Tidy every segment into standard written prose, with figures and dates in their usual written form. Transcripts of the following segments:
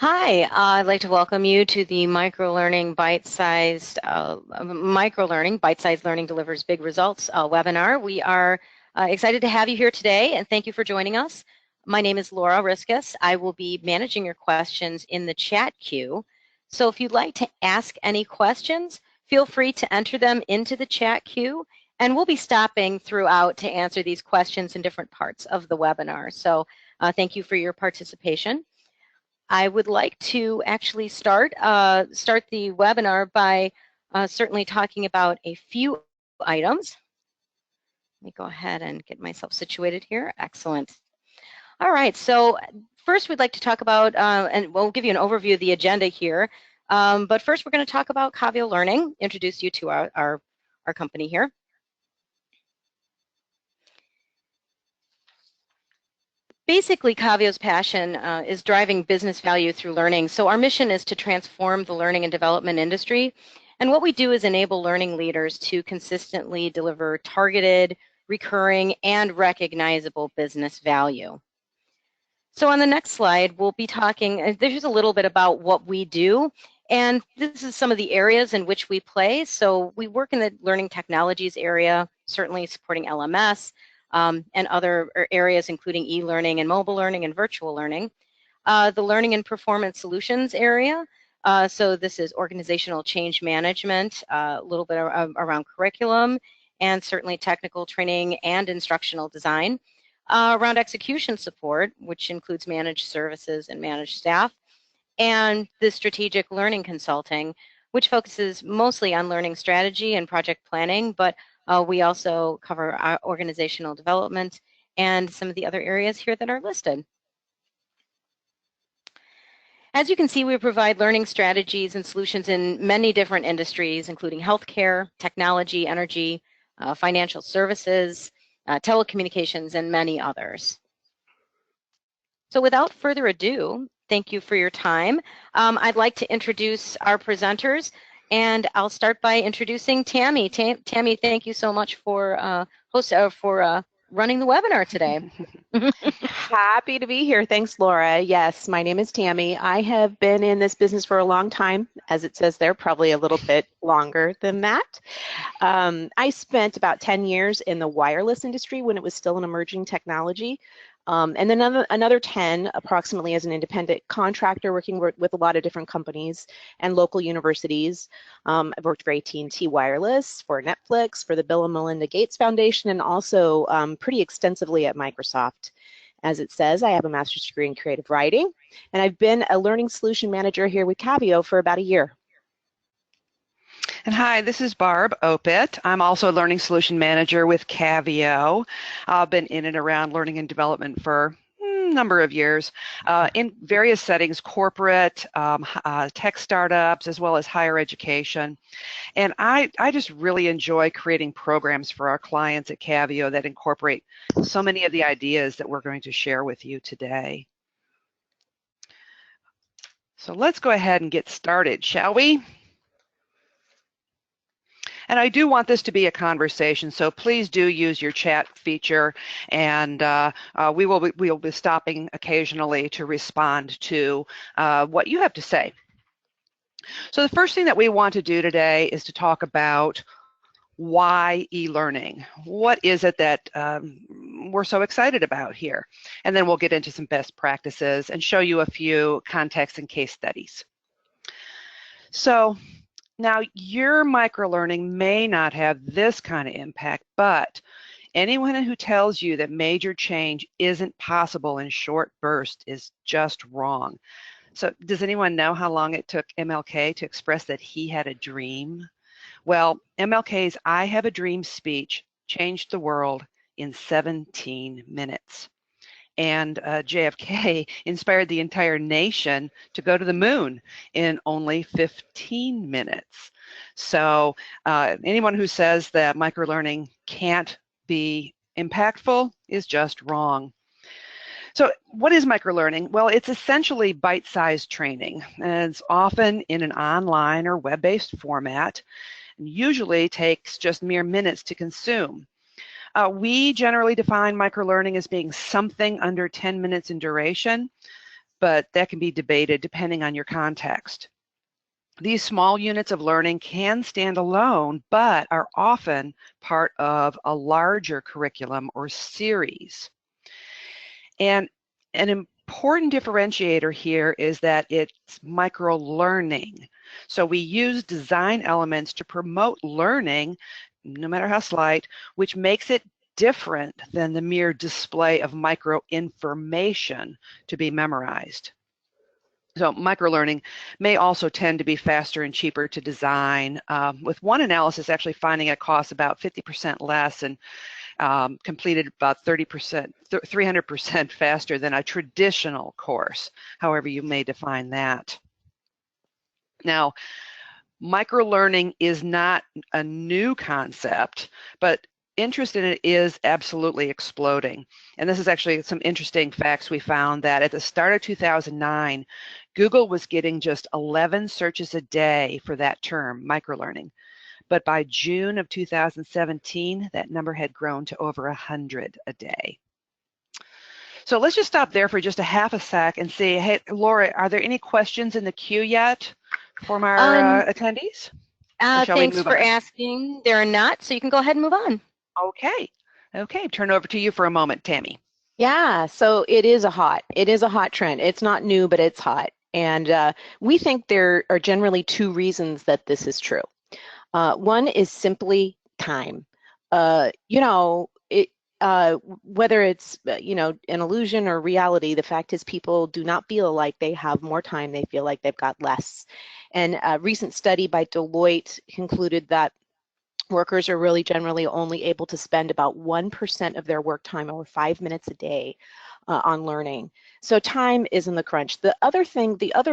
Hi, I'd like to welcome you to the Microlearning Bite-Sized Microlearning Bite-Sized Learning Delivers Big Results webinar. We are excited to have you here today, and thank you for joining us. My name is Laura Riskus. I will be managing your questions in the chat queue. So if you'd like to ask any questions, feel free to enter them into the chat queue, and we'll be stopping throughout to answer these questions in different parts of the webinar. So thank you for your participation. I would like to actually start the webinar by certainly talking about a few items. Let me go ahead and get myself situated here. Excellent. All right, so first we'd like to talk about, and we'll give you an overview of the agenda here, but first we're going to talk about Caveo Learning, introduce you to our company here. Basically, Caveo's passion is driving business value through learning. So our mission is to transform the learning and development industry. And what we do is enable learning leaders to consistently deliver targeted, recurring, and recognizable business value. So on the next slide, we'll be talking, there's a little bit about what we do. And this is some of the areas in which we play. So we work in the learning technologies area, certainly supporting LMS, and other areas including e-learning and mobile learning and virtual learning. The learning and performance solutions area, so this is organizational change management, a little bit around curriculum, and certainly technical training and instructional design. Around execution support, which includes managed services and managed staff, and the strategic learning consulting, which focuses mostly on learning strategy and project planning, but we also cover our organizational development and some of the other areas here that are listed. As you can see, we provide learning strategies and solutions in many different industries, including healthcare, technology, energy, financial services, telecommunications, and many others. So without further ado, thank you for your time. I'd like to introduce our presenters. And I'll start by introducing Tammy. Tammy, thank you so much for running the webinar today. Happy to be here. Thanks, Laura. Yes, my name is Tammy. I have been in this business for a long time, as it says there, probably a little bit longer than that. I spent about 10 years in the wireless industry when it was still an emerging technology. And then another 10 approximately as an independent contractor working with a lot of different companies and local universities. I've worked for AT&T Wireless, for Netflix, for the Bill and Melinda Gates Foundation, and also pretty extensively at Microsoft. As it says, I have a master's degree in creative writing, and I've been a learning solution manager here with Caveo for about a year. And hi, this is Barb Opyt. I'm also a Learning Solution Manager with Caveo. I've been in and around learning and development for a number of years in various settings, corporate, tech startups, as well as higher education. And I just really enjoy creating programs for our clients at Caveo that incorporate so many of the ideas that we're going to share with you today. So let's go ahead and get started, shall we? And I do want this to be a conversation, so please do use your chat feature, and we'll be stopping occasionally to respond to what you have to say. So the first thing that we want to do today is to talk about why e-learning. What is it that we're so excited about here? And then we'll get into some best practices and show you a few contexts and case studies. So now, your microlearning may not have this kind of impact, but anyone who tells you that major change isn't possible in short bursts is just wrong. So does anyone know how long it took MLK to express that he had a dream? Well, MLK's I Have a Dream speech changed the world in 17 minutes. And JFK inspired the entire nation to go to the moon in only 15 minutes. So anyone who says that microlearning can't be impactful is just wrong. So what is microlearning? Well, it's essentially bite-sized training, and it's often in an online or web-based format, and usually takes just mere minutes to consume. We generally define microlearning as being something under 10 minutes in duration. but that can be debated depending on your context. These small units of learning can stand alone, but are often part of a larger curriculum or series. And an important differentiator here is that it's micro-learning. So we use design elements to promote learning, no matter how slight, which makes it different than the mere display of micro-information to be memorized. So microlearning may also tend to be faster and cheaper to design, with one analysis actually finding it costs about 50% less and completed about 30%, 300% faster than a traditional course, however you may define that. Now, microlearning is not a new concept, but interest in it is absolutely exploding. And this is actually some interesting facts we found that at the start of 2009, Google was getting just 11 searches a day for that term, microlearning. But by June of 2017, that number had grown to over 100 a day. So let's just stop there for just a half a sec and see, hey, Laura, are there any questions in the queue yet from our attendees? Or shall we Thanks move for on? asking. There are not, so you can go ahead and move on. Okay, turn over to you for a moment, Tammy. Yeah, so it is a hot trend. It's not new, but it's hot. And we think there are generally two reasons that this is true. One is simply time. Whether it's an illusion or reality, the fact is people do not feel like they have more time. They feel like they've got less. And a recent study by Deloitte concluded that workers are really generally only able to spend about 1% of their work time, or 5 minutes a day, on learning. So time is in the crunch. The other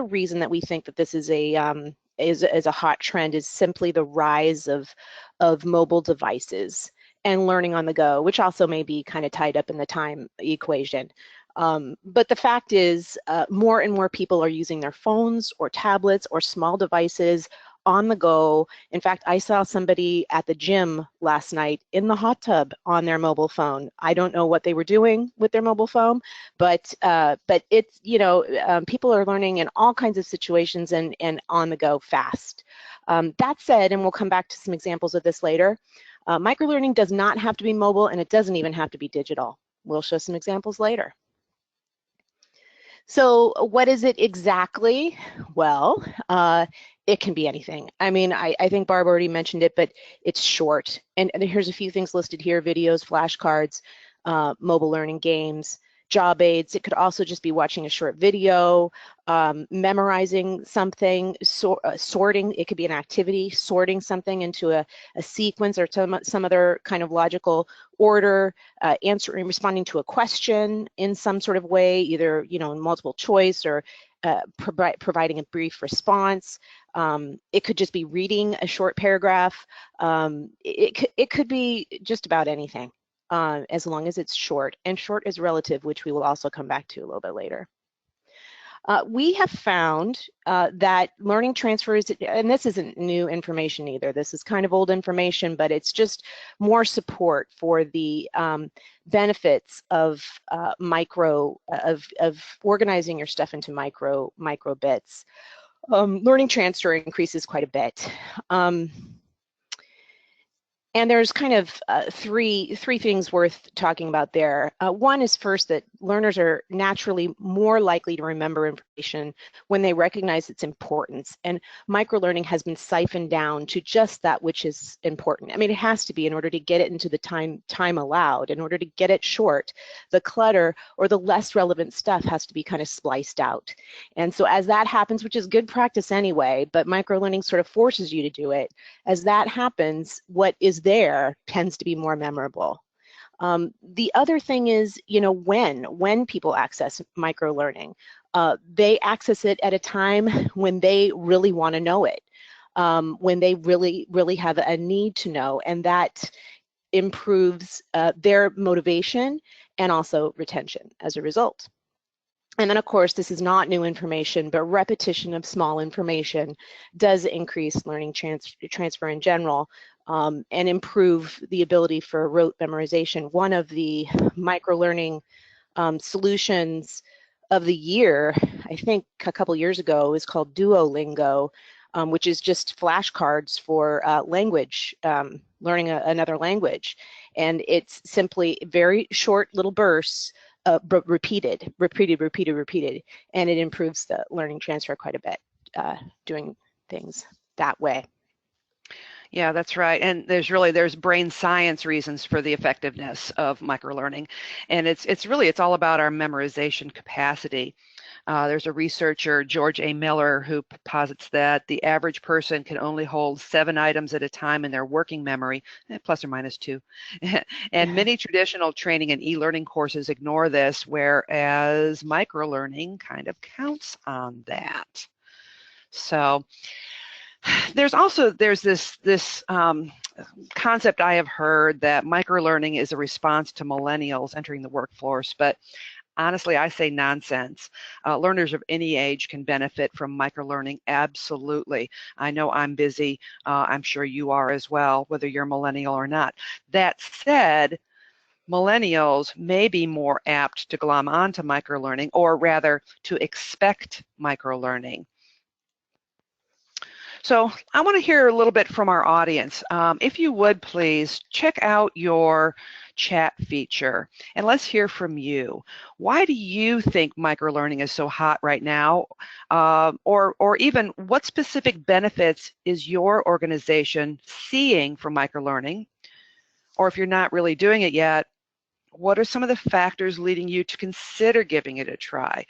reason that we think that this is a hot trend is simply the rise of mobile devices and learning on the go, which also may be kind of tied up in the time equation. But the fact is, more and more people are using their phones or tablets or small devices on the go. In fact, I saw somebody at the gym last night in the hot tub on their mobile phone. I don't know what they were doing with their mobile phone, but it's, people are learning in all kinds of situations and on the go fast. That said, and we'll come back to some examples of this later, microlearning does not have to be mobile, and it doesn't even have to be digital. We'll show some examples later. So what is it exactly? Well, it can be anything. I mean, I think Barb already mentioned it, but it's short. And here's a few things listed here: videos, flashcards, mobile learning games, job aids. It could also just be watching a short video, memorizing something, sorting. It could be an activity, sorting something into a sequence or some other kind of logical order, responding to a question in some sort of way, either in multiple choice or providing a brief response. It could just be reading a short paragraph. It could be just about anything, as long as it's short. And short is relative, which we will also come back to a little bit later. We have found that learning transfers, and this isn't new information either, this is kind of old information, but it's just more support for the benefits of organizing your stuff into micro bits. Learning transfer increases quite a bit. And there's kind of three things worth talking about there. One is first that learners are naturally more likely to remember information when they recognize its importance. And microlearning has been siphoned down to just that which is important. I mean, it has to be in order to get it into the time allowed. In order to get it short, the clutter or the less relevant stuff has to be kind of spliced out. And so as that happens, which is good practice anyway, but microlearning sort of forces you to do it, as that happens, what is there tends to be more memorable. The other thing is, when people access microlearning, they access it at a time when they really want to know it, when they really have a need to know, and that improves their motivation and also retention as a result. And then, of course, this is not new information, but repetition of small information does increase learning transfer in general, and improve the ability for rote memorization. One of the microlearning solutions of the year I think a couple years ago, is called Duolingo, which is just flashcards for language, learning another language. And it's simply very short little bursts, but repeated, and it improves the learning transfer quite a bit, doing things that way. Yeah, that's right. And there's brain science reasons for the effectiveness of microlearning. And it's all about our memorization capacity. There's a researcher, George A. Miller, who posits that the average person can only hold 7 items at a time in their working memory, plus or minus 2. And many traditional training and e-learning courses ignore this, whereas microlearning kind of counts on that. So there's this concept I have heard that microlearning is a response to millennials entering the workforce, but honestly, I say nonsense. Learners of any age can benefit from microlearning, absolutely. I know I'm busy. I'm sure you are as well, whether you're millennial or not. That said, millennials may be more apt to glom onto microlearning, or rather to expect microlearning. So I want to hear a little bit from our audience. If you would please check out your chat feature and let's hear from you. Why do you think microlearning is so hot right now? Or even what specific benefits is your organization seeing from microlearning? Or if you're not really doing it yet, what are some of the factors leading you to consider giving it a try?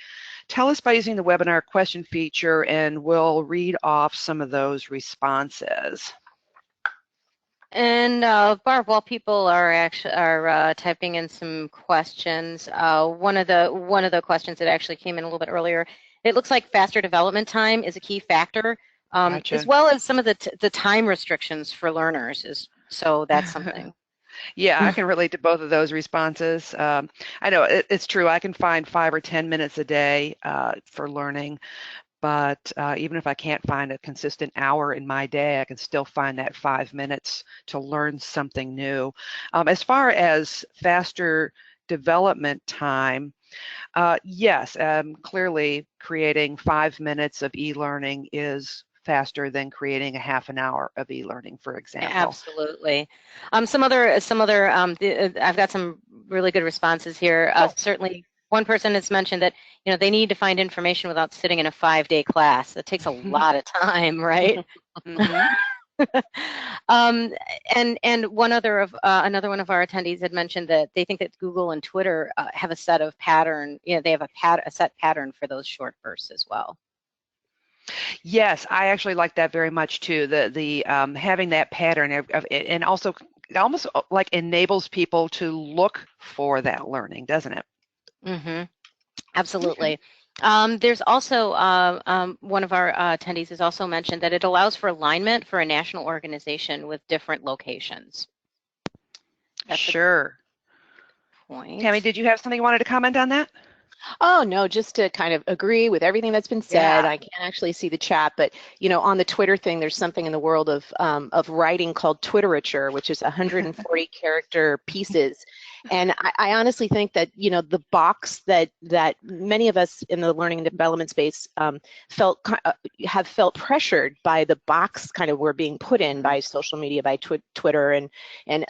Tell us by using the webinar question feature and we'll read off some of those responses. And Barb, while people are typing in some questions, one of the questions that actually came in a little bit earlier, it looks like faster development time is a key factor, Gotcha. as well as some of the time restrictions for learners. So that's something. Yeah, I can relate to both of those responses. I know it's true. I can find 5 or 10 minutes a day for learning, but even if I can't find a consistent hour in my day, I can still find that 5 minutes to learn something new. As far as faster development time, yes, clearly creating 5 minutes of e-learning is faster than creating a half an hour of e-learning, for example. Absolutely. I've got some really good responses here. Certainly, one person has mentioned that they need to find information without sitting in a 5-day class. That takes a lot of time, right? And another one of our attendees had mentioned that they think that Google and Twitter have a set of pattern. They have a set pattern for those short bursts as well. Yes, I actually like that very much too. The having that pattern and also it almost like enables people to look for that learning, doesn't it? Mm-hmm. Absolutely. There's also one of our attendees has also mentioned that it allows for alignment for a national organization with different locations. That's sure. Point. Tammy, did you have something you wanted to comment on that? Oh, no, just to kind of agree with everything that's been said. Yeah. I can't actually see the chat, but on the Twitter thing, there's something in the world of writing called Twitterature, which is 140 character pieces. And I honestly think that the box that many of us in the learning and development space have felt pressured by the box kind of we're being put in by social media, by Twitter,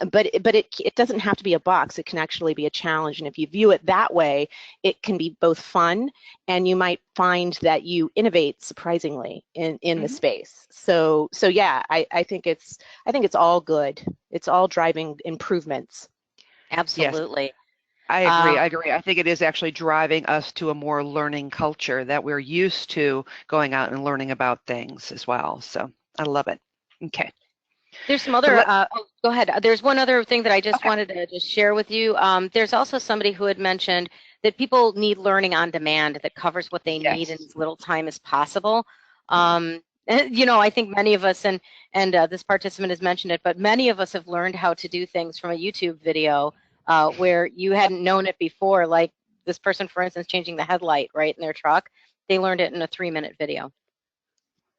but it doesn't have to be a box. It can actually be a challenge, and if you view it that way, it can be both fun, and you might find that you innovate surprisingly in the space. So yeah, I think it's all good. It's all driving improvements. Absolutely. Yes, I agree. I think it is actually driving us to a more learning culture that we're used to going out and learning about things as well. So I love it. Okay. There's some other, go ahead. There's one other thing that I just wanted to just share with you. There's also somebody who had mentioned that people need learning on demand that covers what they need in as little time as possible. I think many of us, and this participant has mentioned it, but many of us have learned how to do things from a YouTube video where you hadn't known it before, like this person, for instance, changing the headlight right in their truck. They learned it in a 3-minute video.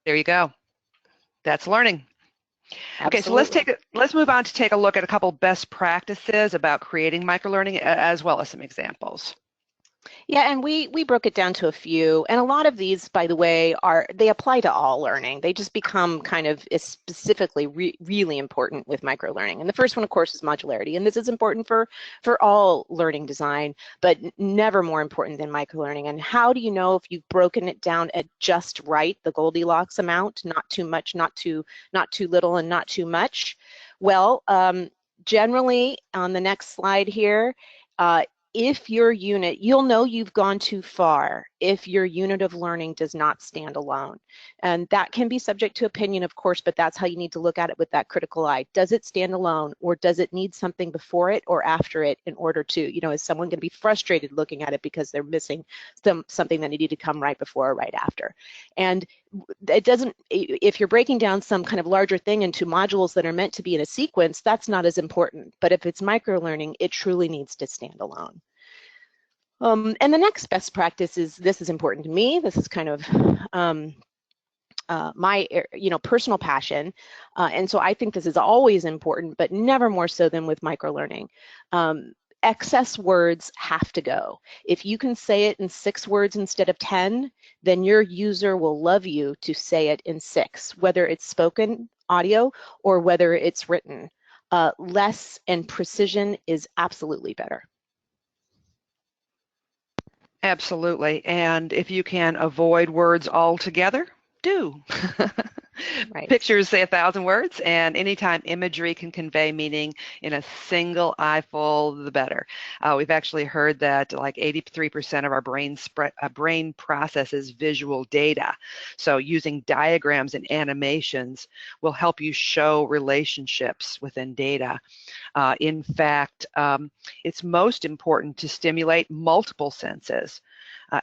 There you go. That's learning. Absolutely. Okay, so let's move on to take a look at a couple best practices about creating microlearning as well as some examples. Yeah, and we broke it down to a few, and a lot of these, by the way, they apply to all learning. They just become kind of specifically really important with microlearning. And the first one, of course, is modularity, and this is important for all learning design, but never more important than microlearning. And how do you know if you've broken it down at just right, the Goldilocks amount, not too much, not too little, and not too much? Well, generally, on the next slide here, if your unit, you'll know you've gone too far if your unit of learning does not stand alone. And that can be subject to opinion, of course, but that's how you need to look at it with that critical eye. Does it stand alone, or does it need something before it or after it in order to, is someone going to be frustrated looking at it because they're missing something that needed to come right before or right after? And it doesn't, if you're breaking down some kind of larger thing into modules that are meant to be in a sequence, that's not as important. But if it's microlearning, it truly needs to stand alone. And the next best practice is, this is important to me. This is kind of my personal passion, and so I think this is always important, but never more so than with microlearning. Excess words have to go. If you can say it in 6 words instead of 10, then your user will love you to say it in 6, whether it's spoken audio or whether it's written. Less and precision is absolutely better. Absolutely. And if you can avoid words altogether, do. Right. Pictures say 1,000 words, and anytime imagery can convey meaning in a single eyeful, the better. We've actually heard that like 83% of our brain processes visual data. So using diagrams and animations will help you show relationships within data. In fact, it's most important to stimulate multiple senses.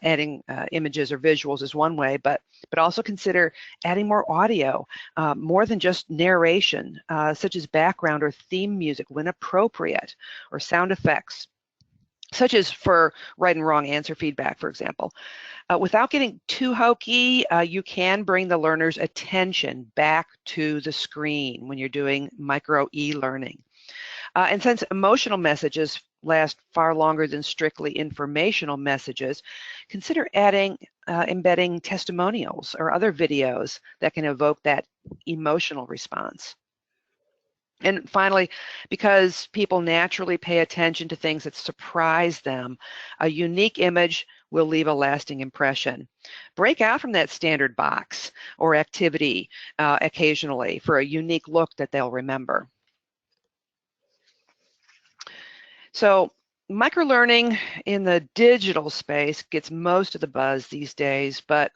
Adding images or visuals is one way, but also consider adding more audio, more than just narration, such as background or theme music when appropriate, or sound effects, such as for right and wrong answer feedback, for example. Without getting too hokey, you can bring the learner's attention back to the screen when you're doing micro e-learning. And since emotional messages last far longer than strictly informational messages, consider embedding testimonials or other videos that can evoke that emotional response. And finally, because people naturally pay attention to things that surprise them, a unique image will leave a lasting impression. Break out from that standard box or activity occasionally for a unique look that they'll remember. So microlearning in the digital space gets most of the buzz these days, but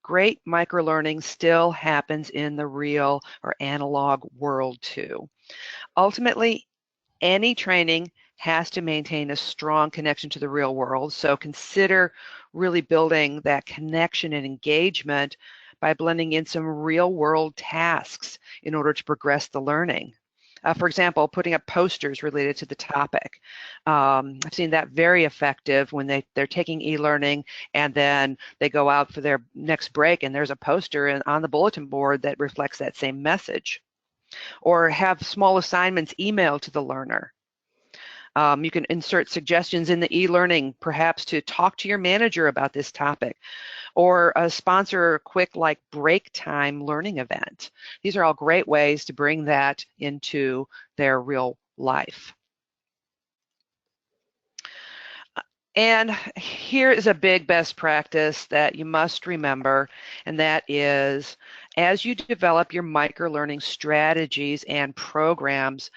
great microlearning still happens in the real or analog world too. Ultimately, any training has to maintain a strong connection to the real world, so consider really building that connection and engagement by blending in some real world tasks in order to progress the learning. For example, putting up posters related to the topic. I've seen that very effective when they're taking e-learning and then they go out for their next break and there's a poster on the bulletin board that reflects that same message. Or have small assignments emailed to the learner. You can insert suggestions in the e-learning, perhaps to talk to your manager about this topic, or sponsor a quick like break time learning event. These are all great ways to bring that into their real life. And here is a big best practice that you must remember, and that is, as you develop your microlearning strategies and programs,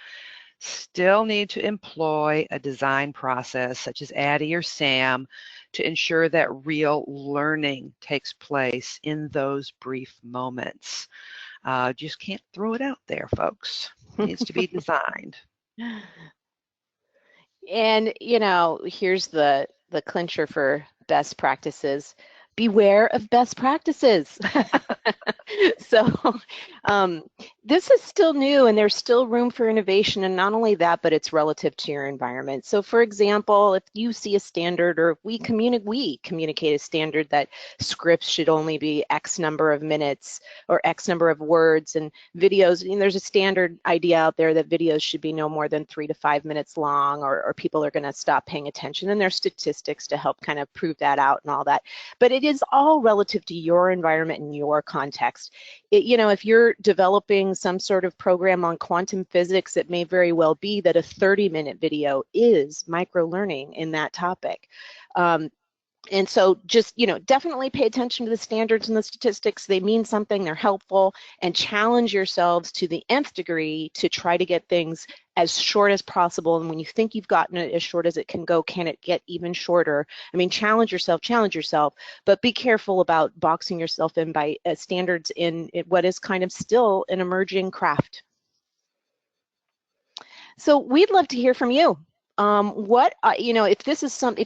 still need to employ a design process such as ADDIE or SAM to ensure that real learning takes place in those brief moments. Just can't throw it out there, folks. It needs to be designed. And, here's the clincher for best practices. Beware of best practices. So this is still new and there's still room for innovation, and not only that, but it's relative to your environment. So for example, if you see a standard, or if we communicate a standard that scripts should only be X number of minutes or X number of words, and videos, and there's a standard idea out there that videos should be no more than 3 to 5 minutes long, or people are going to stop paying attention, and there's statistics to help kind of prove that out and all that. But it is all relative to your environment and your context. If you're developing some sort of program on quantum physics, it may very well be that a 30-minute video is microlearning in that topic. And so just, definitely pay attention to the standards and the statistics. They mean something, they're helpful, and challenge yourselves to the nth degree to try to get things as short as possible. And when you think you've gotten it as short as it can go, can it get even shorter? I mean, challenge yourself, but be careful about boxing yourself in by standards in what is kind of still an emerging craft. So we'd love to hear from you. If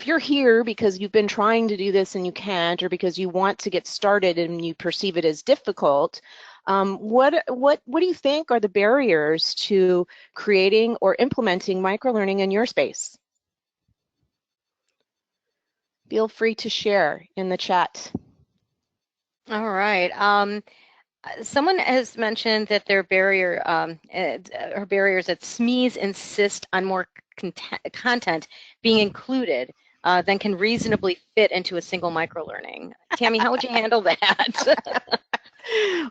you're here because you've been trying to do this and you can't, or because you want to get started and you perceive it as difficult, what do you think are the barriers to creating or implementing microlearning in your space? Feel free to share in the chat. All right. Someone has mentioned that their barriers that SMEs insist on more content being included than can reasonably fit into a single microlearning. Tammy, how would you handle that?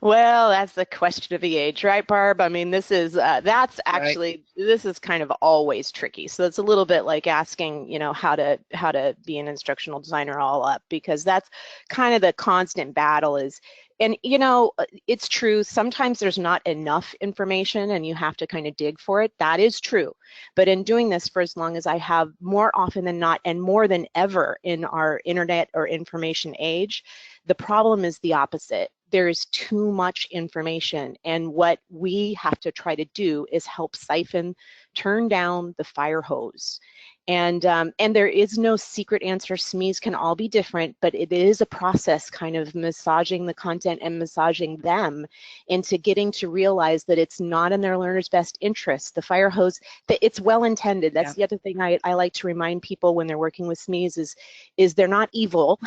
Well, that's the question of the age, right, Barb? I mean, this is this is kind of always tricky. So it's a little bit like asking, how to be an instructional designer all up, because that's kind of the constant battle is. And, it's true, sometimes there's not enough information and you have to kind of dig for it. That is true. But in doing this for as long as I have, more often than not, and more than ever in our internet or information age, the problem is the opposite. There is too much information, and what we have to try to do is help turn down the fire hose. And there is no secret answer. SMEs can all be different, but it is a process, kind of massaging the content and massaging them into getting to realize that it's not in their learners' best interest. The fire hose, that it's well intended. That's the other thing I like to remind people when they're working with SMEs is they're not evil.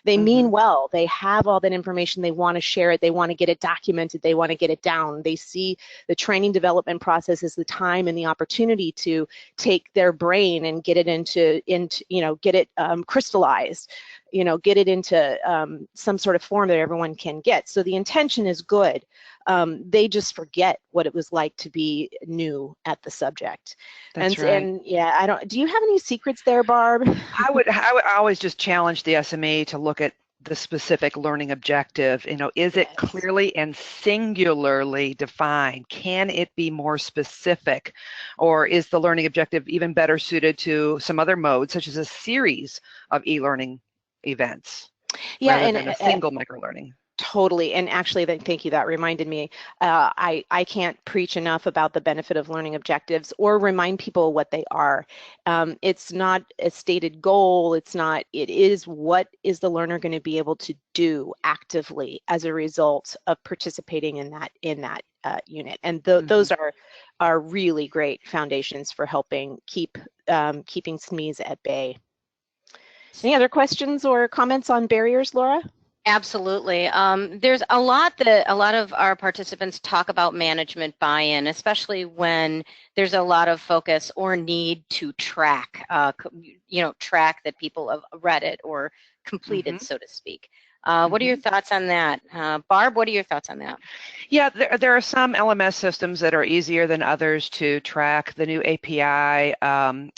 They mean well. They have all that information. They want to share it. They want to get it documented. They want to get it down. They see the training development process as the time and the opportunity to take their brain and get it into get it crystallized, get it into some sort of form that everyone can get. So the intention is good. They just forget what it was like to be new at the subject. That's right. And yeah, do you have any secrets there, Barb? I would always just challenge the SME to look at the specific learning objective. Is it clearly and singularly defined? Can it be more specific? Or is the learning objective even better suited to some other mode, such as a series of e-learning events, rather than a single microlearning? Totally, and actually, thank you, that reminded me. I can't preach enough about the benefit of learning objectives or remind people what they are. It's not a stated goal, it is what is the learner going to be able to do actively as a result of participating in that unit. And those are really great foundations for helping keeping SMEs at bay. Any other questions or comments on barriers, Laura? Absolutely. There's a lot of our participants talk about management buy-in, especially when there's a lot of focus or need to track, track that people have read it or completed, so to speak. What are your thoughts on that? Barb, what are your thoughts on that? Yeah, there are some LMS systems that are easier than others to track. The new API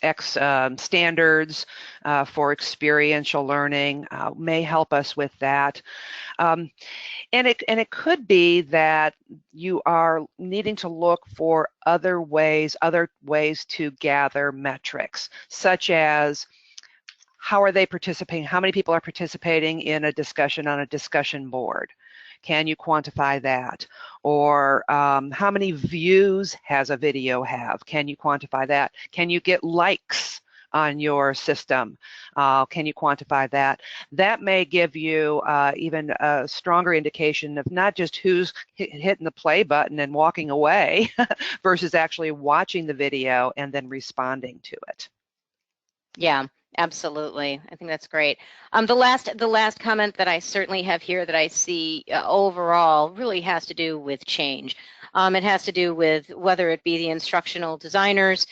X standards for experiential learning may help us with that. And it could be that you are needing to look for other ways to gather metrics, such as how are they participating? How many people are participating in a discussion on a discussion board? Can you quantify that? Or how many views has a video have? Can you quantify that? Can you get likes on your system? Can you quantify that? That may give you even a stronger indication of not just who's hitting the play button and walking away versus actually watching the video and then responding to it. Yeah, absolutely. I think that's great. The last comment that I certainly have here that I see overall really has to do with change. It has to do with whether it be the instructional designers,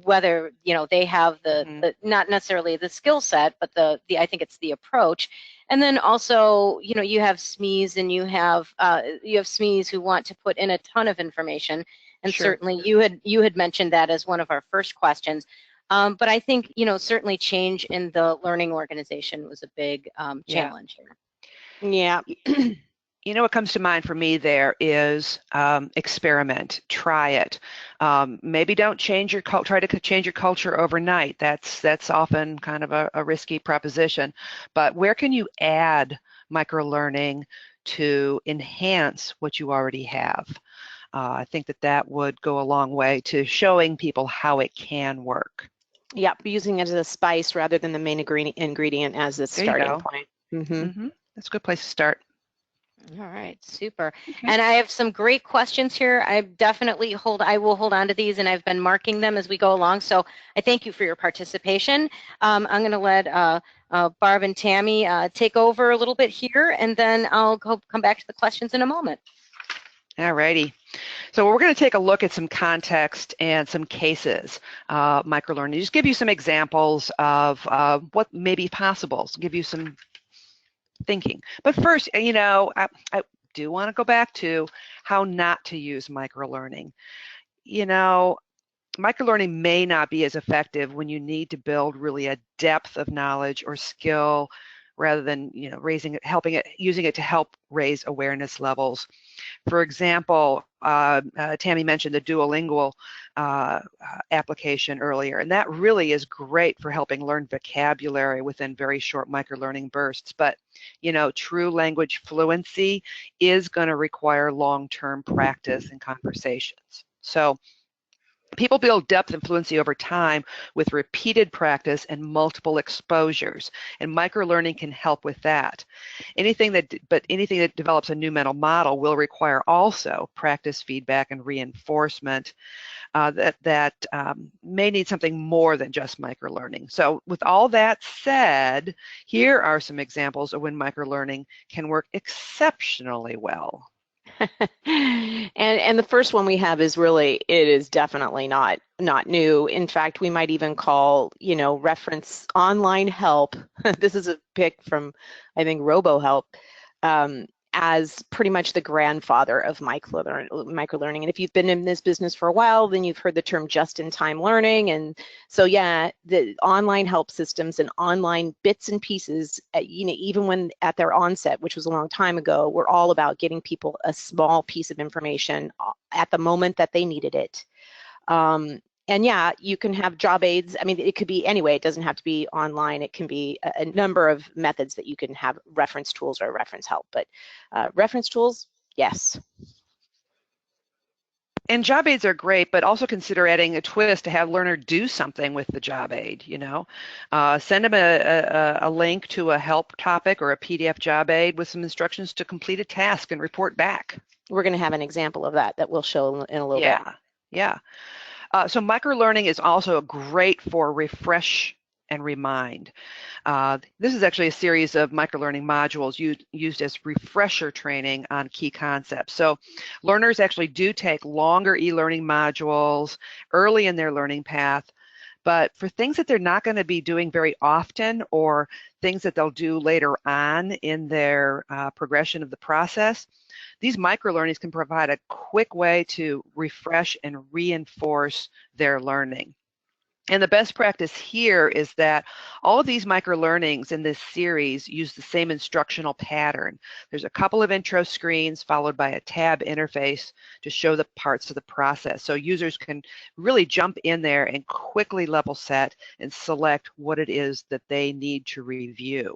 whether they have the not necessarily the skill set, but the I think it's the approach. And then also, you have SMEs and you have SMEs who want to put in a ton of information. And Sure. certainly you had mentioned that as one of our first questions. But I think, certainly change in the learning organization was a big challenge here. Yeah. What comes to mind for me there is experiment, try it. Maybe don't try to change your culture overnight. That's often kind of a risky proposition. But where can you add microlearning to enhance what you already have? I think that would go a long way to showing people how it can work. Yeah, using it as a spice rather than the main ingredient as the starting point. That's a good place to start. All right, super. Okay. And I have some great questions here. I will hold on to these, and I've been marking them as we go along. So I thank you for your participation. I'm going to let Barb and Tammy take over a little bit here, and then I'll come back to the questions in a moment. All righty. So we're going to take a look at some context and some cases, microlearning. Just give you some examples of what may be possible, so give you some thinking. But first, I do want to go back to how not to use microlearning. Microlearning may not be as effective when you need to build really a depth of knowledge or skill rather than using it to help raise awareness levels. For example, Tammy mentioned the Duolingo application earlier, and that really is great for helping learn vocabulary within very short microlearning bursts. But true language fluency is going to require long-term practice and conversations. So people build depth and fluency over time with repeated practice and multiple exposures, and microlearning can help with that. Anything that develops a new mental model will require also practice, feedback, and reinforcement that may need something more than just microlearning. So with all that said, here are some examples of when microlearning can work exceptionally well. And the first one we have is it is definitely not new. In fact, we might even call, reference online help. This is a pick from, I think, RoboHelp, as pretty much the grandfather of microlearning. And if you've been in this business for a while, then you've heard the term just-in-time learning. And so, yeah, the online help systems and online bits and pieces, even when at their onset, which was a long time ago, were all about getting people a small piece of information at the moment that they needed it. And yeah, you can have job aids. I mean, it could be anyway, it doesn't have to be online. It can be a number of methods that you can have reference tools or reference help, but reference tools, yes. And job aids are great, but also consider adding a twist to have learner do something with the job aid, Send them a link to a help topic or a PDF job aid with some instructions to complete a task and report back. We're going to have an example of that we'll show in a little bit. Yeah. So microlearning is also great for refresh and remind. This is actually a series of microlearning modules used as refresher training on key concepts. So learners actually do take longer e-learning modules early in their learning path, but for things that they're not going to be doing very often or things that they'll do later on in their progression of the process, these microlearnings can provide a quick way to refresh and reinforce their learning. And the best practice here is that all of these microlearnings in this series use the same instructional pattern. There's a couple of intro screens followed by a tab interface to show the parts of the process. So users can really jump in there and quickly level set and select what it is that they need to review.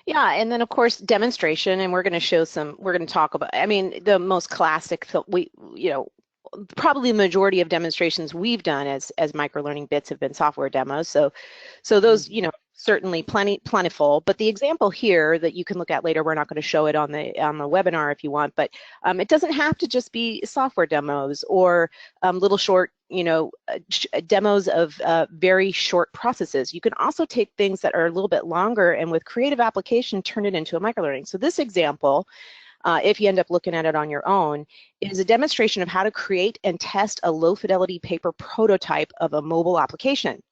Yeah, and then of course demonstration, and we're going to talk about, I mean, the most classic, probably the majority of demonstrations we've done as microlearning bits have been software demos. So those, you know, certainly plentiful. But the example here that you can look at later, we're not going to show it on the webinar if you want, but it doesn't have to just be software demos or little short, you know, demos of very short processes. You can also take things that are a little bit longer and with creative application turn it into a microlearning. So this example, if you end up looking at it on your own, is a demonstration of how to create and test a low fidelity paper prototype of a mobile application.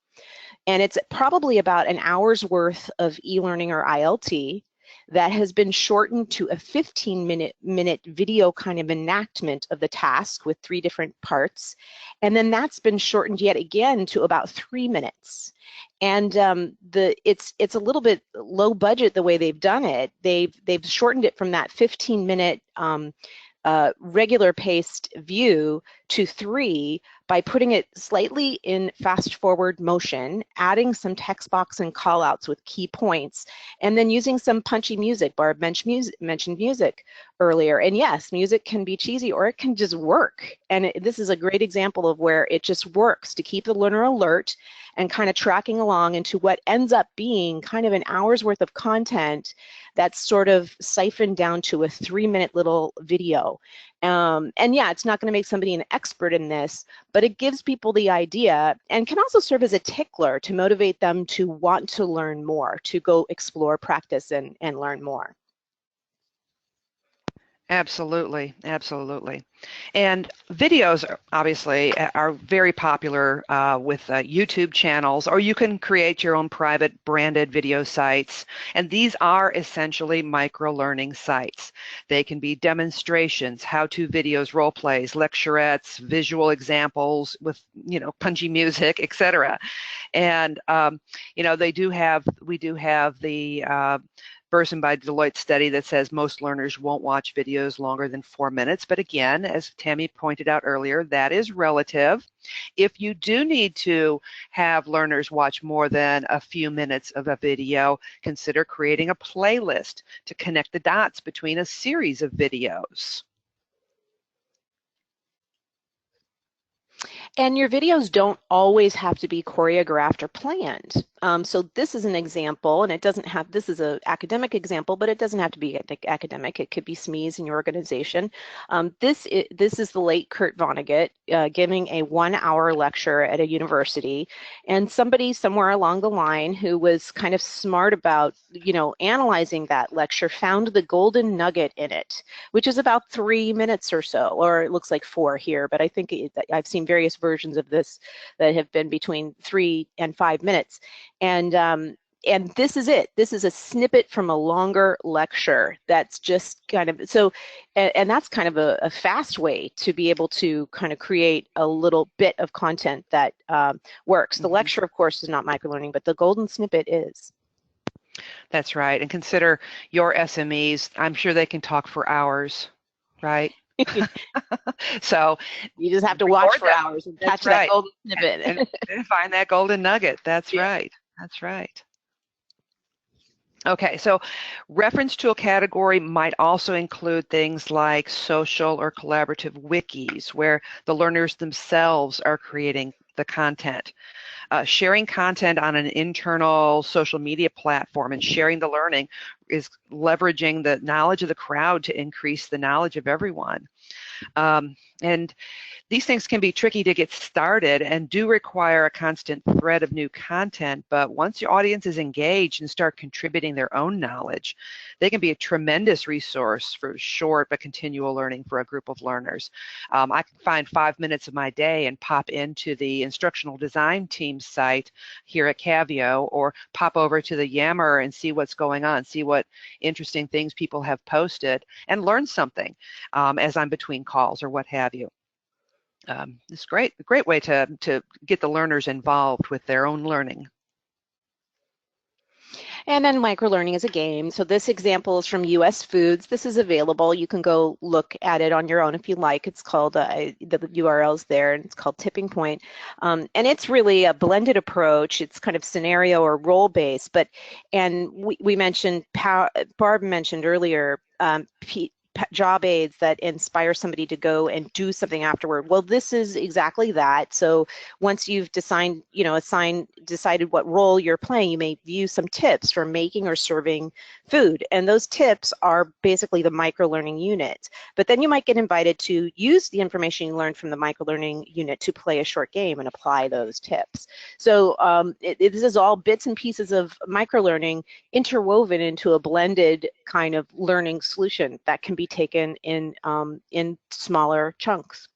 And it's probably about an hour's worth of e-learning or ILT that has been shortened to a 15-minute video kind of enactment of the task with 3 different parts. And then that's been shortened yet again to about 3 minutes. And it's a little bit low budget the way they've done it. They've shortened it from that 15-minute regular paced view to 3 by putting it slightly in fast forward motion, adding some text box and call outs with key points, and then using some punchy music. Barb mentioned music earlier. And yes, music can be cheesy or it can just work. And this is a great example of where it just works to keep the learner alert and kind of tracking along into what ends up being kind of an hour's worth of content that's sort of siphoned down to a 3-minute little video. And yeah, it's not going to make somebody an expert in this, but it gives people the idea and can also serve as a tickler to motivate them to want to learn more, to go explore, practice, and learn more. Absolutely, absolutely. And videos obviously are very popular with YouTube channels, or you can create your own private branded video sites. And these are essentially micro-learning sites. They can be demonstrations, how-to videos, role plays, lecturettes, visual examples with, you know, punchy music, etc. And you know, we do have the Burson by Deloitte study that says most learners won't watch videos longer than 4 minutes. But again, as Tammy pointed out earlier, that is relative. If you do need to have learners watch more than a few minutes of a video, consider creating a playlist to connect the dots between a series of videos. And your videos don't always have to be choreographed or planned. So this is an example, and it doesn't have, this is an academic example, but it doesn't have to be academic. It could be SMEs in your organization. This is the late Kurt Vonnegut giving a 1-hour lecture at a university, and somebody somewhere along the line who was kind of smart about, you know, analyzing that lecture found the golden nugget in it, which is about 3 minutes or so, or it looks like 4 here, but I think I've seen various versions of this that have been between 3 and 5 minutes. And this is it. This is a snippet from a longer lecture that's just kind of, so, and that's kind of a fast way to be able to kind of create a little bit of content that works. The lecture, of course, is not microlearning, but the golden snippet is. That's right. And consider your SMEs. I'm sure they can talk for hours, right? So you just have to watch for hours and catch that golden snippet and find that golden nugget. That's right. That's right. Okay, so reference to a category might also include things like social or collaborative wikis, where the learners themselves are creating the content. Sharing content on an internal social media platform and sharing the learning is leveraging the knowledge of the crowd to increase the knowledge of everyone. And these things can be tricky to get started and do require a constant thread of new content, but once your audience is engaged and start contributing their own knowledge, they can be a tremendous resource for short but continual learning for a group of learners. I can find 5 minutes of my day and pop into the instructional design team site here at Caveo, or pop over to the Yammer and see what's going on, see what interesting things people have posted, and learn something as I'm between calls or what have you. It's a great way to get the learners involved with their own learning. And then microlearning is a game. So this example is from US Foods. This is available. You can go look at it on your own if you like. It's called, the URL's there, and it's called Tipping Point. And it's really a blended approach. It's kind of scenario or role-based. And we mentioned, Barb mentioned earlier, job aids that inspire somebody to go and do something afterward. Well, this is exactly that. So once you've decided what role you're playing, you may view some tips for making or serving food. And those tips are basically the microlearning unit. But then you might get invited to use the information you learned from the microlearning unit to play a short game and apply those tips. So this is all bits and pieces of microlearning interwoven into a blended kind of learning solution that can be taken in smaller chunks.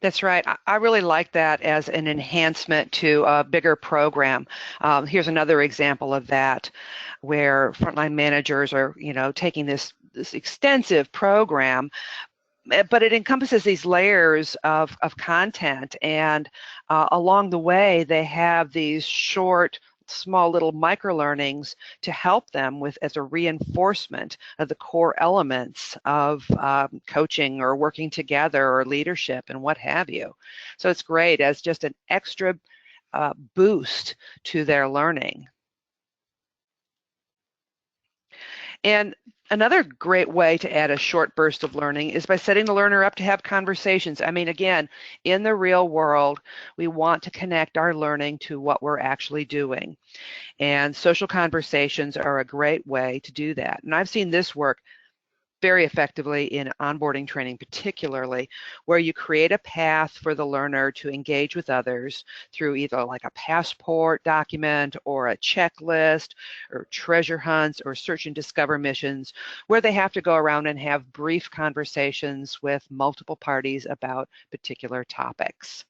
That's right. I really like that as an enhancement to a bigger program. Here's another example of that, where frontline managers are, taking this extensive program, but it encompasses these layers of content, and along the way they have these short, small little microlearnings to help them with as a reinforcement of the core elements of coaching or working together or leadership and what have you. So it's great as just an extra boost to their learning. And another great way to add a short burst of learning is by setting the learner up to have conversations. I mean, again, in the real world, we want to connect our learning to what we're actually doing. And social conversations are a great way to do that. And I've seen this work very effectively in onboarding training, particularly, where you create a path for the learner to engage with others through either like a passport document or a checklist or treasure hunts or search and discover missions, where they have to go around and have brief conversations with multiple parties about particular topics.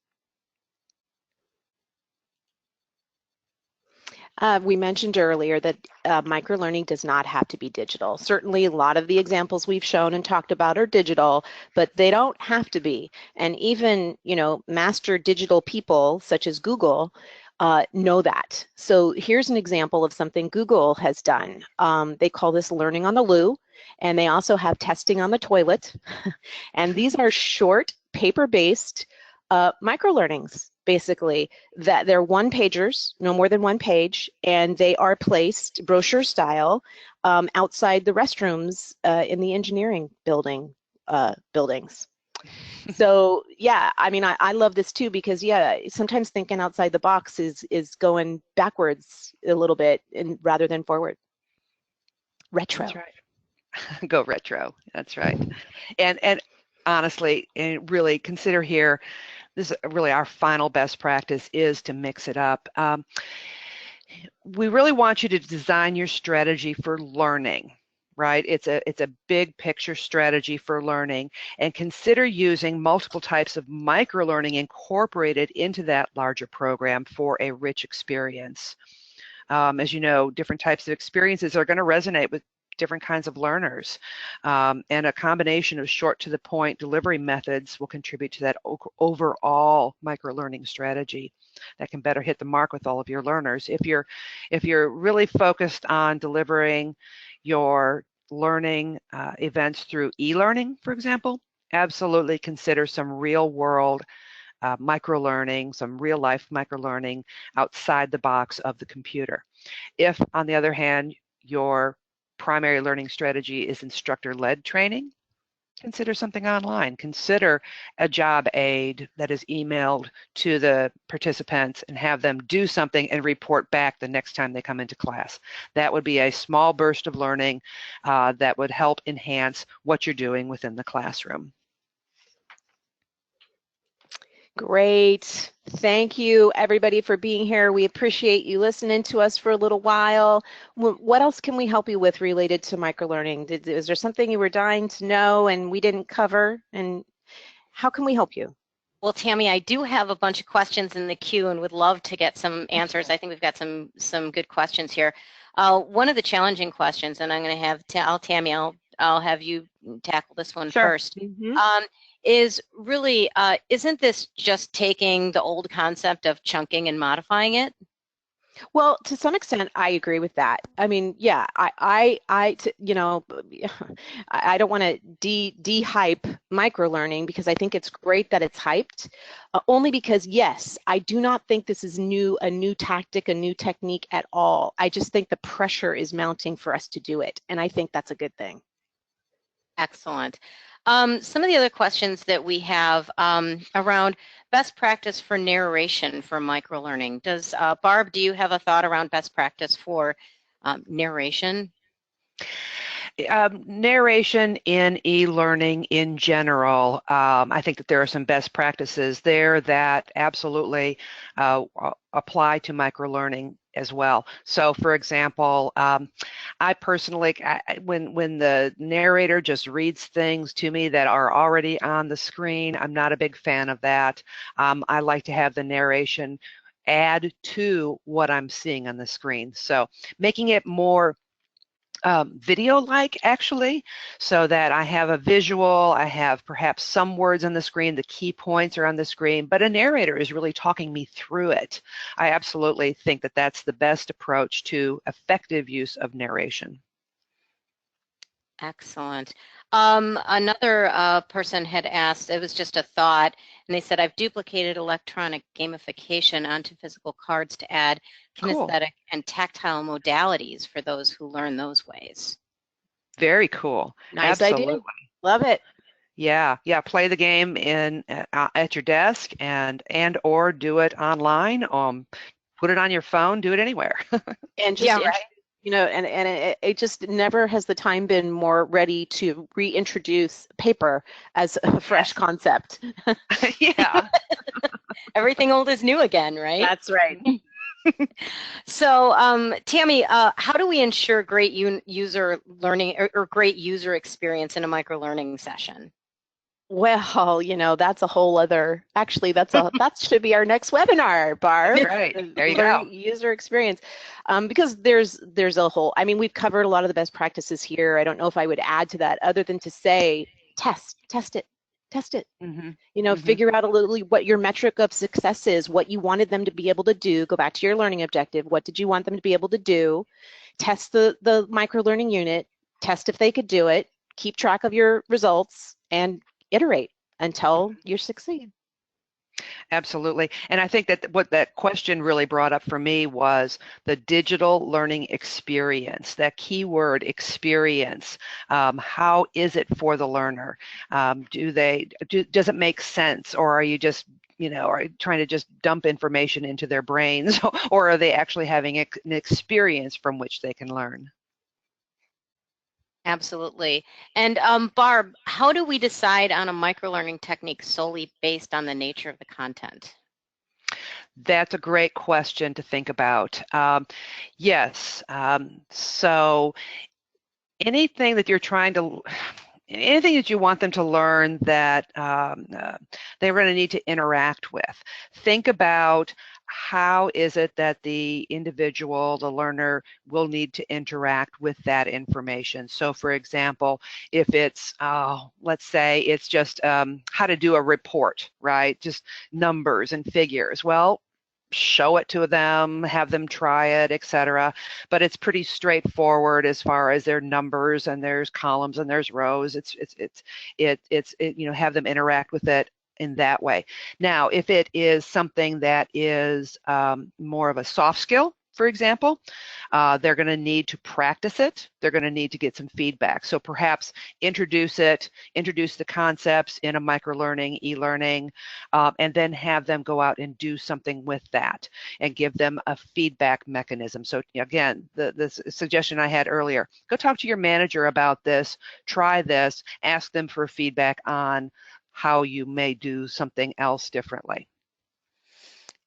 We mentioned earlier that microlearning does not have to be digital. Certainly, a lot of the examples we've shown and talked about are digital, but they don't have to be. And even, master digital people, such as Google, know that. So here's an example of something Google has done. They call this learning on the loo, and they also have testing on the toilet. And these are short, paper-based microlearnings, basically, that they're one-pagers, no more than one page, and they are placed brochure style outside the restrooms in the engineering buildings. So yeah, I mean, I love this too, because yeah, sometimes thinking outside the box is going backwards a little bit rather than forward. Retro. That's right. Go retro. That's right. And honestly, and really consider here, this is really our final best practice is to mix it up. We really want you to design your strategy for learning, right? It's a big picture strategy for learning, and consider using multiple types of microlearning incorporated into that larger program for a rich experience. As you know, different types of experiences are going to resonate with different kinds of learners, and a combination of short to the point delivery methods will contribute to that overall microlearning strategy that can better hit the mark with all of your learners. If you're really focused on delivering your learning events through e-learning, for example, absolutely consider some real world microlearning, some real life microlearning outside the box of the computer. If, on the other hand, your primary learning strategy is instructor-led training, consider something online. Consider a job aid that is emailed to the participants and have them do something and report back the next time they come into class. That would be a small burst of learning that would help enhance what you're doing within the classroom. Great. Thank you, everybody, for being here. We appreciate you listening to us for a little while. What else can we help you with related to microlearning? Is there something you were dying to know and we didn't cover? And how can we help you? Well, Tammy, I do have a bunch of questions in the queue and would love to get some answers. I think we've got some good questions here. One of the challenging questions, and I'm going to have Tammy, I'll have you tackle this one first. Mm-hmm. Is really, isn't this just taking the old concept of chunking and modifying it? Well, to some extent, I agree with that. I mean, yeah, I don't want to de-hype microlearning, because I think it's great that it's hyped, only because, yes, I do not think this is a new tactic, a new technique at all. I just think the pressure is mounting for us to do it, and I think that's a good thing. Excellent. Some of the other questions that we have around best practice for narration for microlearning. Does Barb, do you have a thought around best practice for narration? Narration in e-learning in general, I think that there are some best practices there that absolutely apply to microlearning as well. So, for example, I personally, when the narrator just reads things to me that are already on the screen, I'm not a big fan of that. I like to have the narration add to what I'm seeing on the screen. So, making it more video-like, actually, so that I have a visual, I have perhaps some words on the screen, the key points are on the screen, but a narrator is really talking me through it. I absolutely think that that's the best approach to effective use of narration. Excellent. Another person had asked, it was just a thought, and they said, I've duplicated electronic gamification onto physical cards to add kinesthetic and tactile modalities for those who learn those ways. Very cool. Nice Absolutely. idea. Love it. Yeah, play the game at your desk and or do it online. Put it on your phone, do it anywhere. And just, you know, and it just never has the time been more ready to reintroduce paper as a fresh concept. Yeah. Everything old is new again, right? That's right. So, Tammy, how do we ensure great user learning or great user experience in a microlearning session? Well, you know, that's a whole other, actually, that should be our next webinar, Barb. Right, there you go. User experience. Because there's a whole, I mean, we've covered a lot of the best practices here. I don't know if I would add to that other than to say, test it. Mm-hmm. You know, figure out a little what your metric of success is, what you wanted them to be able to do. Go back to your learning objective. What did you want them to be able to do? Test the microlearning unit, test if they could do it, keep track of your results, and iterate until you succeed. Absolutely. And I think that what that question really brought up for me was the digital learning experience, that keyword experience. How is it for the learner? Does it make sense, or are you just, you know, are you trying to just dump information into their brains, or are they actually having an experience from which they can learn? Absolutely. And Barb, how do we decide on a microlearning technique solely based on the nature of the content? That's a great question to think about. Yes, so anything that you're trying to, anything that you want them to learn that they're going to need to interact with, think about how is it that the individual, the learner, will need to interact with that information. So for example, if it's, let's say it's just how to do a report, right? Just numbers and figures. Well, show it to them, have them try it, etc. But it's pretty straightforward as far as their numbers, and there's columns and there's rows. It's you know, have them interact with it in that way. Now, if it is something that is more of a soft skill, for example, they're going to need to practice it. They're going to need to get some feedback. So perhaps introduce the concepts in a microlearning, e-learning, and then have them go out and do something with that and give them a feedback mechanism. So again, the suggestion I had earlier, go talk to your manager about this, try this, ask them for feedback on how you may do something else differently.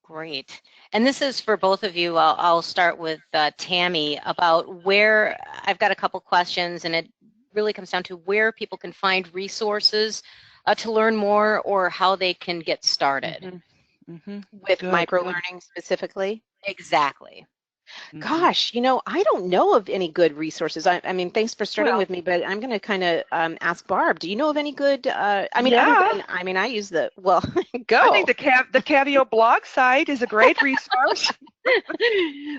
Great. And this is for both of you. I'll start with Tammy about where, I've got a couple questions, and it really comes down to where people can find resources to learn more, or how they can get started. With microlearning specifically? Exactly. Gosh, you know, I don't know of any good resources. I mean, thanks for starting with me, but I'm going to kind of ask Barb. Do you know of any good? I mean, I use the go. I think the Caveo blog site is a great resource.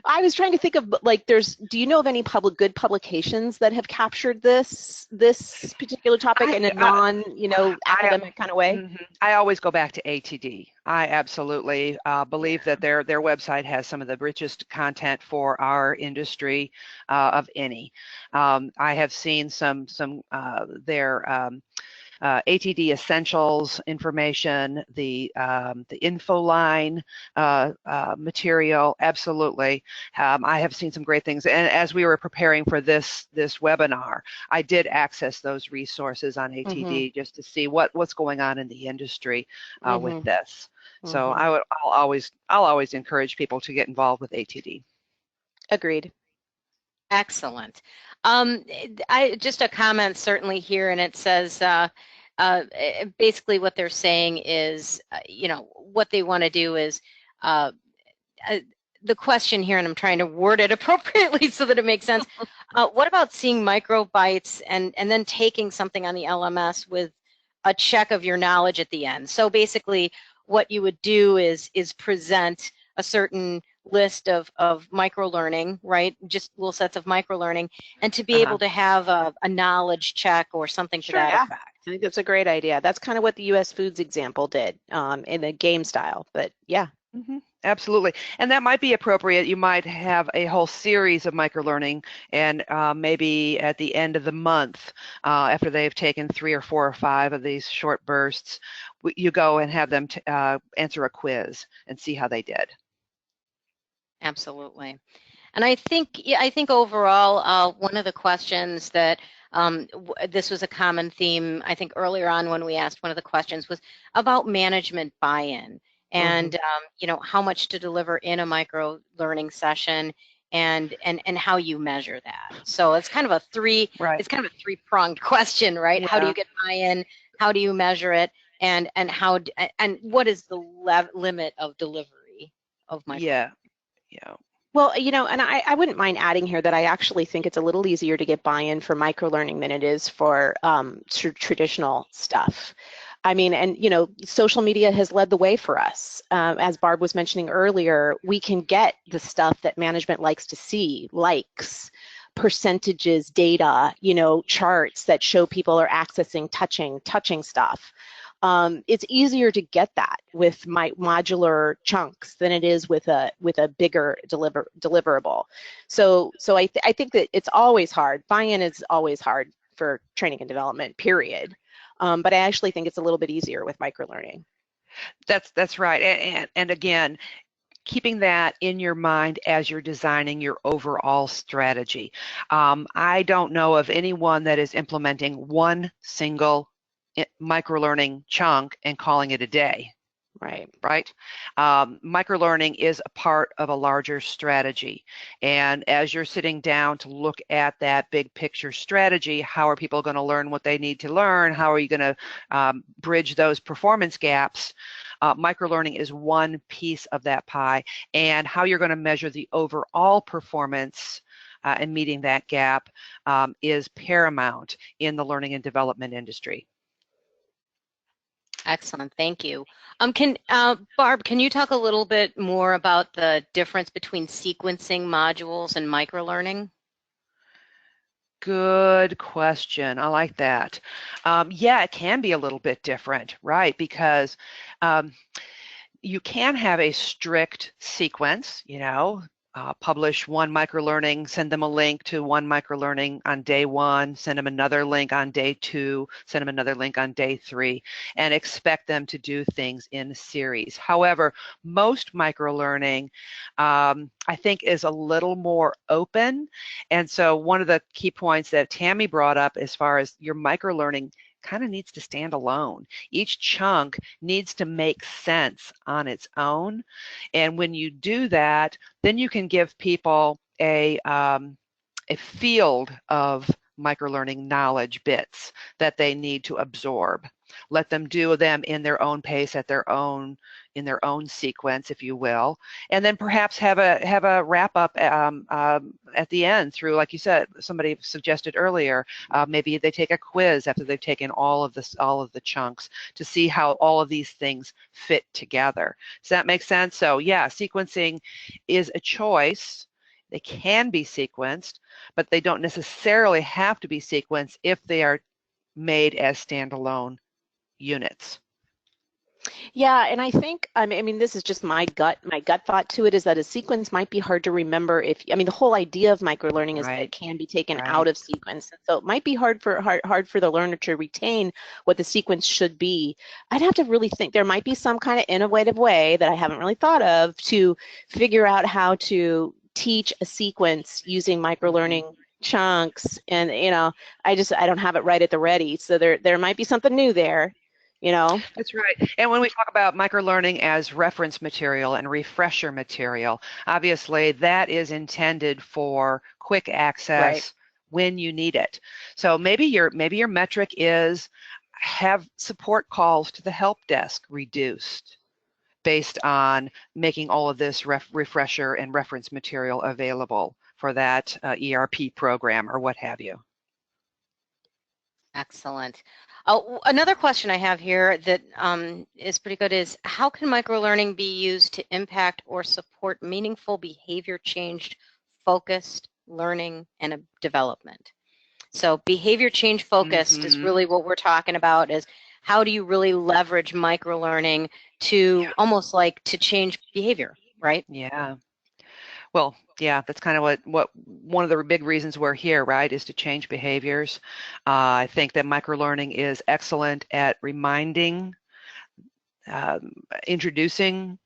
I was trying to think of, like, do you know of any good publications that have captured this particular topic in a non, I, academic kind of way? I always go back to ATD. I absolutely believe that their website has some of the richest content for our industry of any. I have seen some their ATD Essentials information, the info line material, absolutely. I have seen some great things, and as we were preparing for this webinar, I did access those resources on ATD just to see what's going on in the industry with this. So I'll always encourage people to get involved with ATD. Agreed. Excellent. Just a comment certainly here, and it says basically what they're saying is, what they want to do is the question here, and I'm trying to word it appropriately so that it makes sense. What about seeing microbytes and then taking something on the LMS with a check of your knowledge at the end? So basically, what you would do is present a certain list of microlearning, right? Just little sets of microlearning, and to be able to have a knowledge check or something to that effect. I think that's a great idea. That's kind of what the U.S. Foods example did in a game style, but yeah. Absolutely, and that might be appropriate. You might have a whole series of microlearning, and maybe at the end of the month, after they've taken 3 or 4 or 5 of these short bursts, you go and have them answer a quiz and see how they did. Absolutely. And I think overall, one of the questions that this was a common theme, I think earlier on when we asked one of the questions, was about management buy-in and how much to deliver in a micro learning session and how you measure that. So it's kind of a three-pronged question, right? Yeah. How do you get buy-in? How do you measure it? And what is the limit of delivery of micro? Yeah. Well, and I wouldn't mind adding here that I actually think it's a little easier to get buy-in for microlearning than it is for traditional stuff. I mean, and social media has led the way for us. As Barb was mentioning earlier, we can get the stuff that management likes to see, likes, percentages, data, charts that show people are accessing, touching stuff. It's easier to get that with my modular chunks than it is with a bigger deliverable. So I think that it's always hard. Buy-in is always hard for training and development, period. But I actually think it's a little bit easier with microlearning. That's right. And again, keeping that in your mind as you're designing your overall strategy. I don't know of anyone that is implementing one single microlearning chunk and calling it a day. Right. Microlearning is a part of a larger strategy. And as you're sitting down to look at that big picture strategy, how are people going to learn what they need to learn? How are you going to bridge those performance gaps? Microlearning is one piece of that pie, and how you're going to measure the overall performance and meeting that gap is paramount in the learning and development industry. Excellent, thank you. Barb, can you talk a little bit more about the difference between sequencing modules and microlearning? Good question. I like that. Yeah, it can be a little bit different, right? Because you can have a strict sequence, publish one microlearning, send them a link to one microlearning on day 1, send them another link on day 2, send them another link on day 3, and expect them to do things in series. However, most microlearning, I think, is a little more open. And so one of the key points that Tammy brought up as far as your microlearning kind of needs to stand alone. Each chunk needs to make sense on its own. And when you do that, then you can give people a field of microlearning knowledge bits that they need to absorb. Let them do them in their own pace, at their own, in their own sequence, if you will, and then perhaps have a wrap up at the end through, like you said, somebody suggested earlier, maybe they take a quiz after they've taken all of the chunks to see how all of these things fit together. Does that make sense? So yeah, sequencing is a choice. They can be sequenced, but they don't necessarily have to be sequenced if they are made as standalone units. Yeah, and I think, I mean, this is just my gut thought to it is that a sequence might be hard to remember if, I mean, the whole idea of microlearning is that it can be taken out of sequence. So it might be hard for the learner to retain what the sequence should be. I'd have to really think there might be some kind of innovative way that I haven't really thought of to figure out how to teach a sequence using microlearning chunks. And, you know, I don't have it right at the ready. So there might be something new there. You know? That's right. And when we talk about microlearning as reference material and refresher material, obviously that is intended for quick access when you need it. So maybe your metric is have support calls to the help desk reduced based on making all of this refresher and reference material available for that ERP program or what have you. Excellent. Oh, another question I have here that is pretty good is, how can microlearning be used to impact or support meaningful behavior change focused learning and development? So behavior change focused is really what we're talking about, is how do you really leverage microlearning to almost like to change behavior, right? Yeah. Well, yeah, that's kind of what one of the big reasons we're here, right, is to change behaviors. I think that microlearning is excellent at reminding, introducing,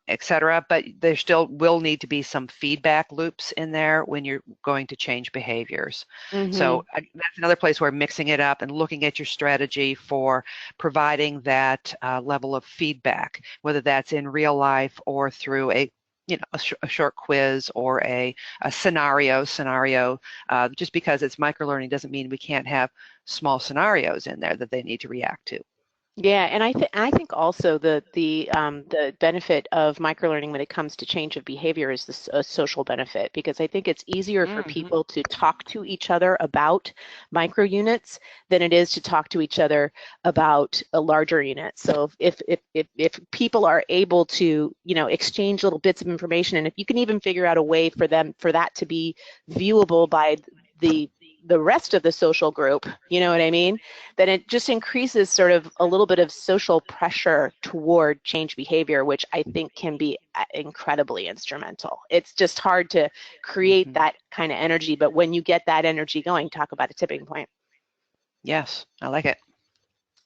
etc., but there still will need to be some feedback loops in there when you're going to change behaviors. So that's another place where mixing it up and looking at your strategy for providing that level of feedback, whether that's in real life or through a short quiz or a scenario. Just because it's microlearning doesn't mean we can't have small scenarios in there that they need to react to. Yeah, and I think also the benefit of microlearning when it comes to change of behavior is this social benefit, because I think it's easier for people to talk to each other about micro units than it is to talk to each other about a larger unit. So if people are able to, you know, exchange little bits of information, and if you can even figure out a way for that to be viewable by the rest of the social group, you know what I mean, then it just increases sort of a little bit of social pressure toward change behavior, which I think can be incredibly instrumental. It's just hard to create that kind of energy, but when you get that energy going, talk about a tipping point. Yes, I like it.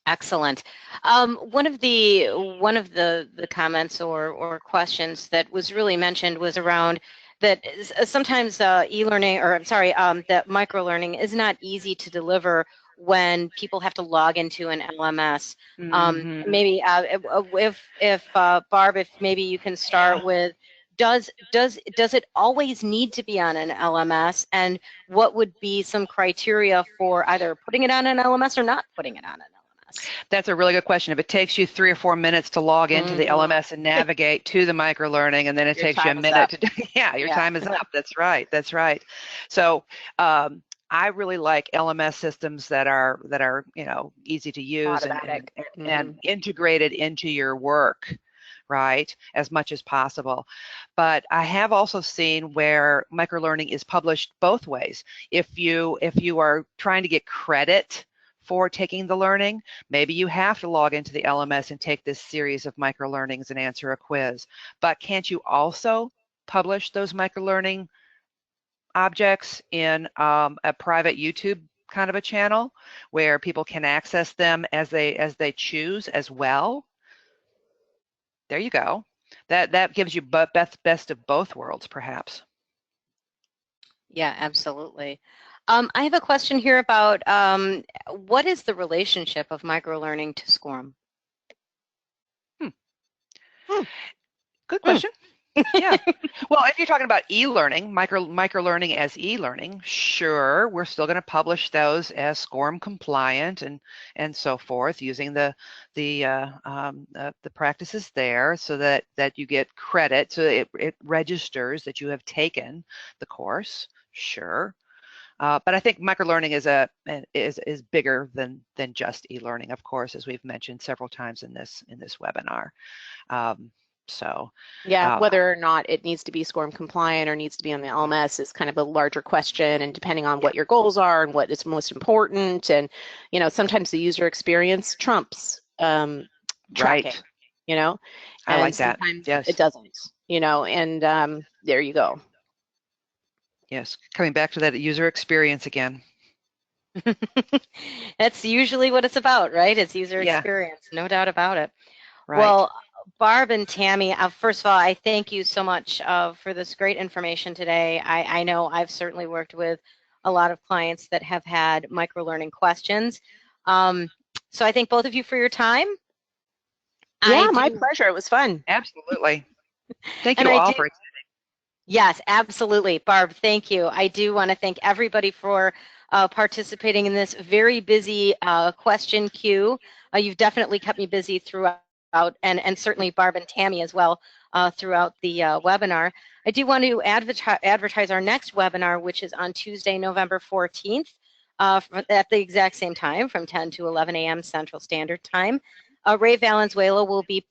Excellent. One of the comments or questions that was really mentioned was around that sometimes e-learning, or I'm sorry, that microlearning is not easy to deliver when people have to log into an LMS. Maybe if Barb, if maybe you can start with, does it always need to be on an LMS, and what would be some criteria for either putting it on an LMS or not putting it on an LMS? That's a really good question. If it takes you 3 or 4 minutes to log into the LMS and navigate to the microlearning, and then it takes you a minute to do, your time is up. That's right. That's right. So I really like LMS systems that are easy to use and integrated into your work, right, as much as possible. But I have also seen where microlearning is published both ways. If you are trying to get credit for taking the learning, maybe you have to log into the LMS and take this series of microlearnings and answer a quiz. But can't you also publish those microlearning objects in a private YouTube kind of a channel where people can access them as they choose as well? There you go. That gives you best of both worlds, perhaps. Yeah, absolutely. I have a question here about what is the relationship of microlearning to SCORM? Good question. Yeah. Well, if you're talking about e-learning, microlearning as e-learning, sure, we're still going to publish those as SCORM compliant and so forth, using the practices there, so that you get credit, so it registers that you have taken the course. Sure. But I think microlearning is bigger than just e-learning, of course, as we've mentioned several times in this webinar. So yeah, whether or not it needs to be SCORM compliant or needs to be on the LMS is kind of a larger question, and depending on what your goals are and what is most important, and sometimes the user experience trumps tracking, right. and I like that. sometimes Yes. it doesn't, and there you go. Yes, coming back to that user experience again. That's usually what it's about, right? It's user experience, no doubt about it. Right. Well, Barb and Tammy, first of all, I thank you so much for this great information today. I know I've certainly worked with a lot of clients that have had microlearning questions. So I thank both of you for your time. Yeah, my pleasure. It was fun. Absolutely. Thank you all for attending. Yes, absolutely. Barb, thank you. I do want to thank everybody for participating in this very busy question queue. You've definitely kept me busy throughout, and certainly Barb and Tammy as well throughout the webinar. I do want to advertise our next webinar, which is on Tuesday, November 14th, at the exact same time, from 10 to 11 a.m. Central Standard Time. Ray Valenzuela will be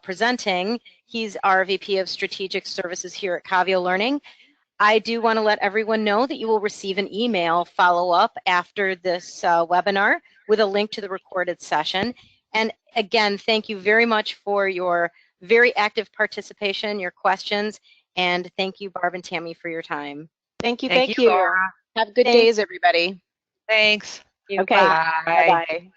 presenting. He's our VP of Strategic Services here at Caveo Learning. I do want to let everyone know that you will receive an email follow-up after this webinar with a link to the recorded session. And again, thank you very much for your very active participation, your questions, and thank you, Barb and Tammy, for your time. Thank you. Thank you. Laura. Have good days, everybody. Thanks. Okay. Bye-bye.